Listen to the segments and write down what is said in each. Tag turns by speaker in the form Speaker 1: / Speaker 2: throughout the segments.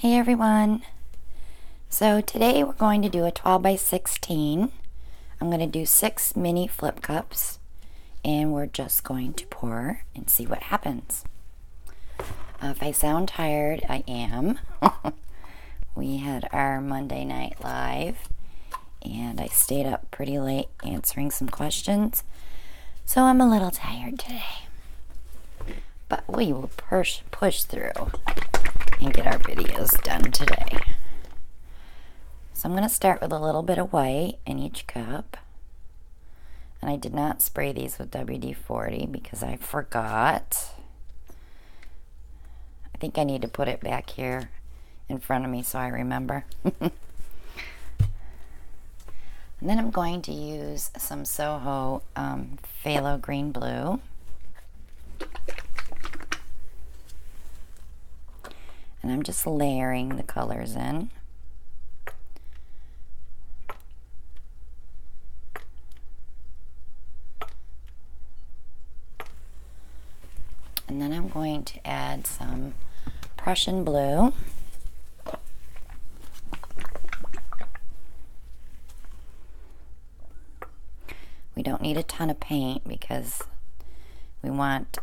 Speaker 1: Hey everyone! So today we're going to do a 12 by 16. I'm going to do 6 mini flip cups and we're just going to pour and see what happens. If I sound tired, I am. We had our Monday night live and I stayed up pretty late answering some questions, so I'm a little tired today. But we will push through and get our videos done today. So I'm going to start with a little bit of white in each cup. And I did not spray these with WD-40 because I forgot. I think I need to put it back here in front of me so I remember. And then I'm going to use some Soho Phthalo Green Blue. And I'm just layering the colors in. And then I'm going to add some Prussian blue. We don't need a ton of paint because we want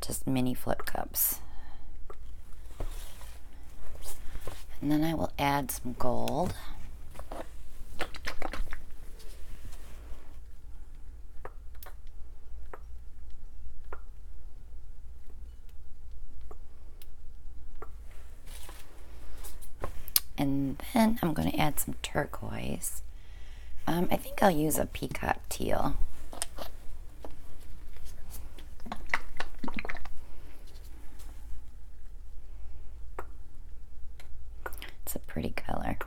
Speaker 1: just mini flip cups. And then I will add some gold. And then I'm going to add some turquoise. I think I'll use a peacock teal. It's a pretty color.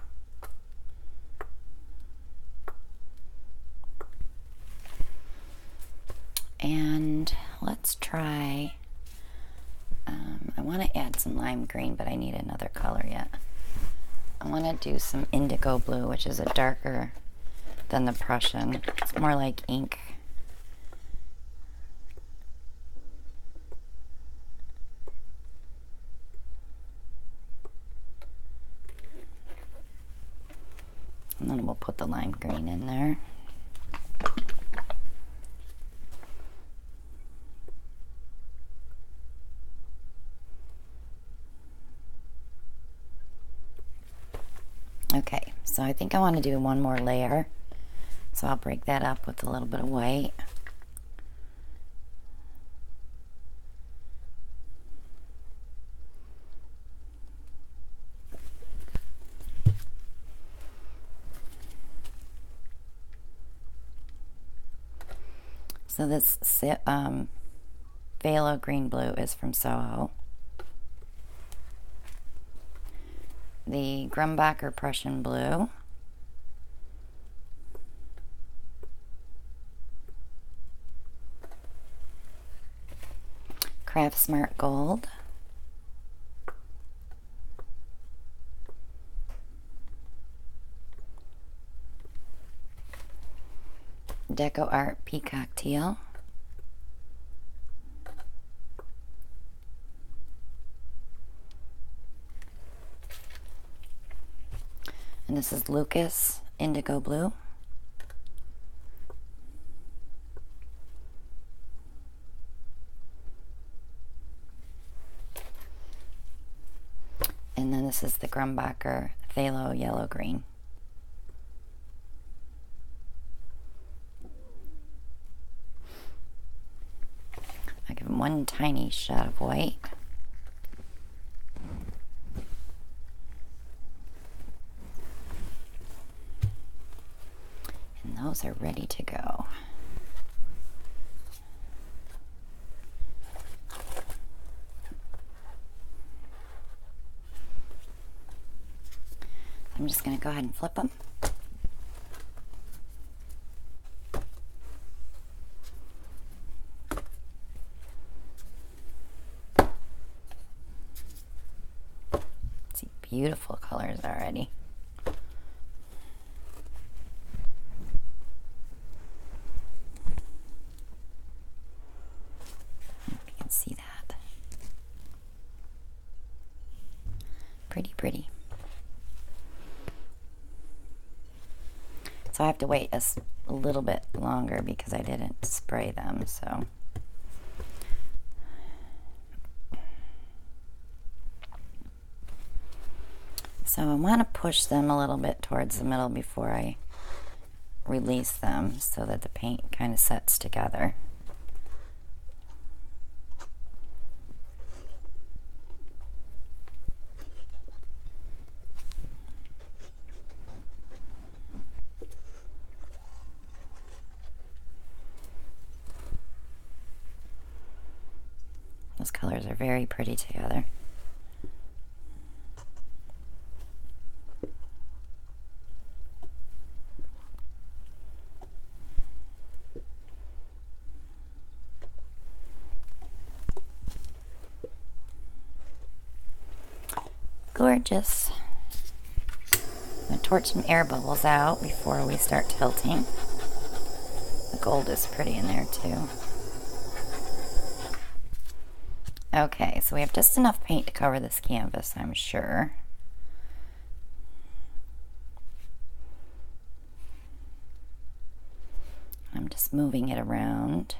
Speaker 1: And let's try, I want to add some lime green, but I need another color yet. I want to do some indigo blue, which is a darker than the Prussian. It's more like ink. And then we'll put the lime green in there. Okay, so I think I want to do one more layer. So I'll break that up with a little bit of white. So this Phthalo Green Blue is from Soho. The Grumbacher Prussian Blue. Craft Smart Gold. Deco Art Peacock Teal. And this is Lucas Indigo Blue. And then this is the Grumbacher Phthalo Yellow Green. I give them one tiny shot of white. And those are ready to go. I'm just going to go ahead and flip them. See, beautiful colors already. Hope you can see that. Pretty, pretty. So I have to wait a little bit longer because I didn't spray them. So I want to push them a little bit towards the middle before I release them so that the paint kind of sets together. Those colors are very pretty together. Gorgeous. I'm going to torch some air bubbles out before we start tilting. The gold is pretty in there too. Okay, so we have just enough paint to cover this canvas, I'm sure. I'm just moving it around,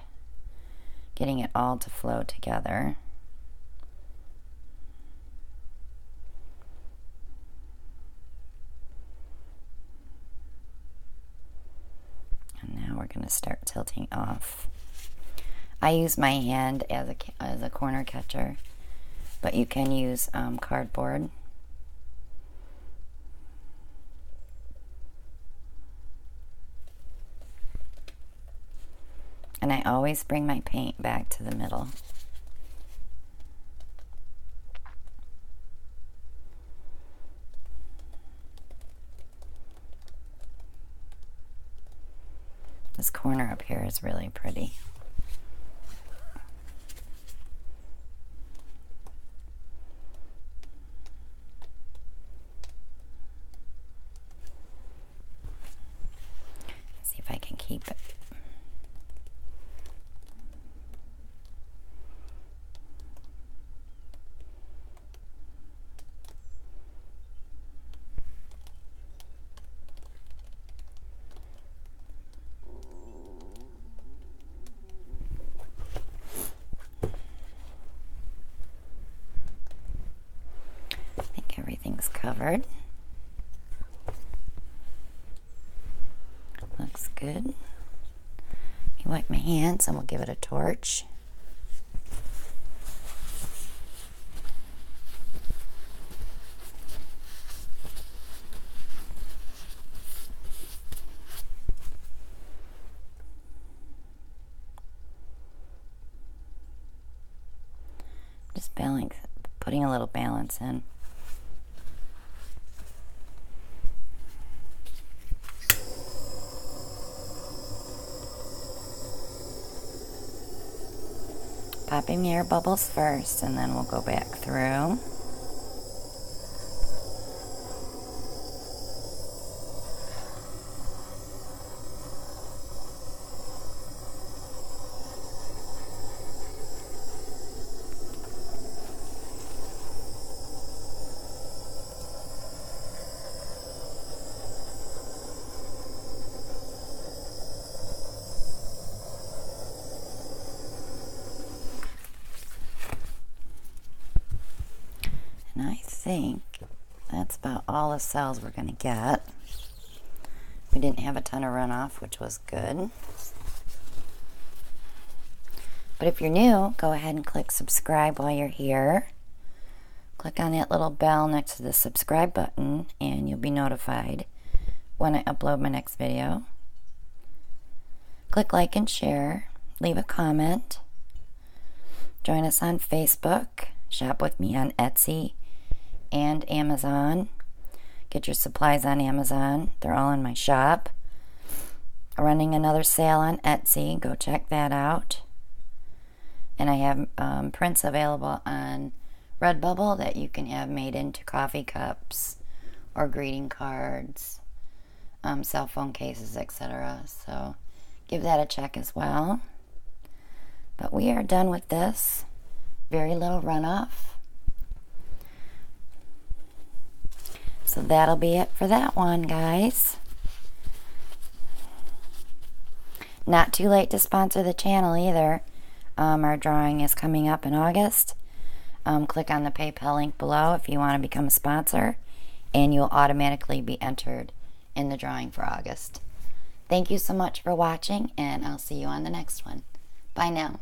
Speaker 1: getting it all to flow together. And now we're going to start tilting off. I use my hand as a corner catcher, but you can use cardboard. And I always bring my paint back to the middle. This corner up here is really pretty. Let's see if I can keep it. Everything's covered. Looks good. Let me wipe my hands and we'll give it a torch. Just putting a little balance in. Popping the air bubbles first, and then we'll go back through. And I think that's about all the cells we're going to get. We didn't have a ton of runoff, which was good. But if you're new, go ahead and click subscribe while you're here. Click on that little bell next to the subscribe button and you'll be notified when I upload my next video. Click like and share. Leave a comment. Join us on Facebook. Shop with me on Etsy and Amazon. Get your supplies on Amazon. They're all in my shop. I'm running another sale on Etsy. Go check that out. And I have prints available on Redbubble that you can have made into coffee cups or greeting cards, cell phone cases, etc. So give that a check as well. But we are done with this. Very little runoff. So that'll be it for that one, guys. Not too late to sponsor the channel either. Our drawing is coming up in August. Click on the PayPal link below if you want to become a sponsor, and you'll automatically be entered in the drawing for August. Thank you so much for watching, and I'll see you on the next one. Bye now.